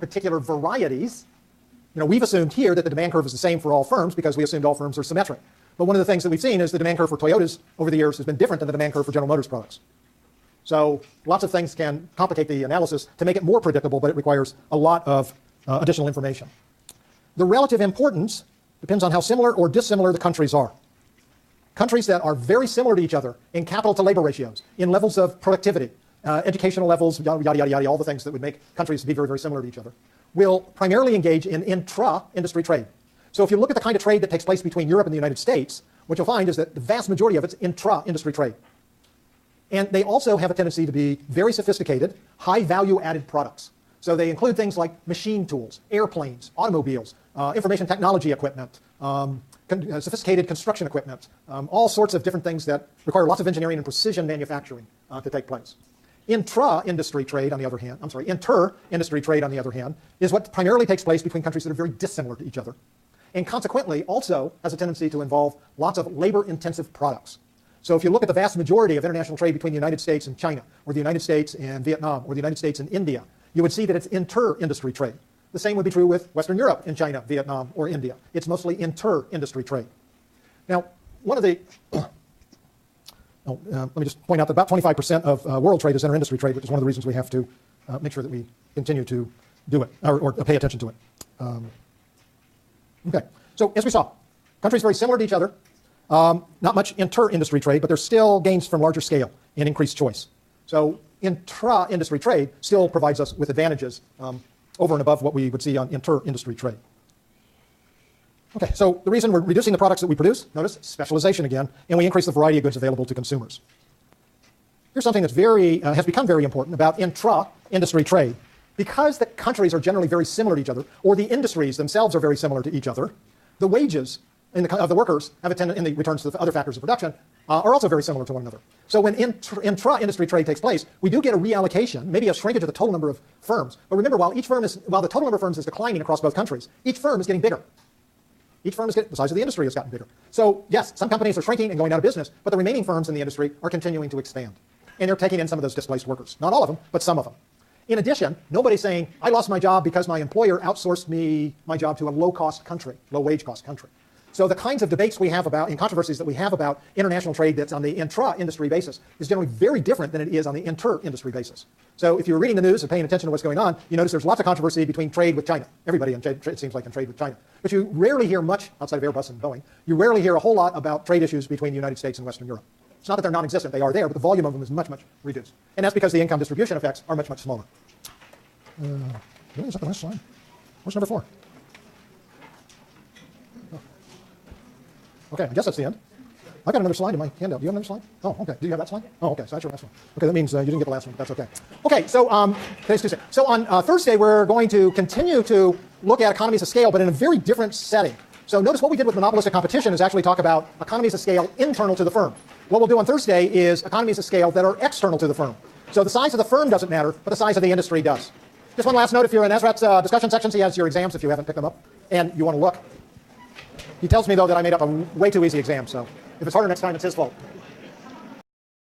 particular varieties. We've assumed here that the demand curve is the same for all firms because we assumed all firms are symmetric. But one of the things that we've seen is the demand curve for Toyotas over the years has been different than the demand curve for General Motors products. So lots of things can complicate the analysis to make it more predictable, but it requires a lot of additional information. The relative importance depends on how similar or dissimilar the countries are. Countries that are very similar to each other in capital to labor ratios, in levels of productivity, educational levels, yada, yada, yada, all the things that would make countries be very, very similar to each other, will primarily engage in intra-industry trade. So if you look at the kind of trade that takes place between Europe and the United States, what you'll find is that the vast majority of it's intra-industry trade. And they also have a tendency to be very sophisticated, high-value added products. So they include things like machine tools, airplanes, automobiles, information technology equipment, sophisticated construction equipment, all sorts of different things that require lots of engineering and precision manufacturing to take place. Inter-industry trade, on the other hand, is what primarily takes place between countries that are very dissimilar to each other, and consequently also has a tendency to involve lots of labor-intensive products. So if you look at the vast majority of international trade between the United States and China, or the United States and Vietnam, or the United States and India, you would see that it's inter-industry trade. The same would be true with Western Europe and China, Vietnam, or India. It's mostly inter-industry trade. Now, one of the let me just point out that about 25% of world trade is inter-industry trade, which is one of the reasons we have to make sure that we continue to do it, or pay attention to it. Okay, so as we saw, countries very similar to each other, not much inter-industry trade, but there's still gains from larger scale and increased choice. So intra-industry trade still provides us with advantages over and above what we would see on inter-industry trade. Okay, so the reason we're reducing the products that we produce, notice specialization again, and we increase the variety of goods available to consumers. Here's something that's has become very important about intra-industry trade. Because the countries are generally very similar to each other, or the industries themselves are very similar to each other, the wages of the workers have a tendency, in the returns to the other factors of production, are also very similar to one another. So when intra-industry trade takes place, we do get a reallocation, maybe a shrinkage of the total number of firms. But remember, while the total number of firms is declining across both countries, each firm is getting bigger. The size of the industry has gotten bigger. So yes, some companies are shrinking and going out of business, but the remaining firms in the industry are continuing to expand. And they're taking in some of those displaced workers. Not all of them, but some of them. In addition, nobody's saying, I lost my job because my employer outsourced my job to a low-cost country, low-wage cost country. So the kinds of debates we have about, and controversies that we have about international trade that's on the intra-industry basis is generally very different than it is on the inter-industry basis. So if you're reading the news and paying attention to what's going on, you notice there's lots of controversy between trade with China. Everybody, it seems like, in trade with China. But you rarely hear much, outside of Airbus and Boeing, you rarely hear a whole lot about trade issues between the United States and Western Europe. It's not that they're non-existent, they are there, but the volume of them is much, much reduced. And that's because the income distribution effects are much, much smaller. Really, is that the last slide? Where's number 4? Oh. Okay, I guess that's the end. I've got another slide in my handout. Do you have another slide? Oh, okay. Do you have that slide? Oh, okay. So that's your last one. Okay, that means you didn't get the last one. That's okay. Okay, so today's Tuesday. So on Thursday, we're going to continue to look at economies of scale, but in a very different setting. So notice what we did with monopolistic competition is actually talk about economies of scale internal to the firm. What we'll do on Thursday is economies of scale that are external to the firm. So the size of the firm doesn't matter, but the size of the industry does. Just one last note, if you're in Ezrat's discussion sections, he has your exams if you haven't picked them up, and you want to look. He tells me, though, that I made up a way too easy exam, so if it's harder next time, it's his fault.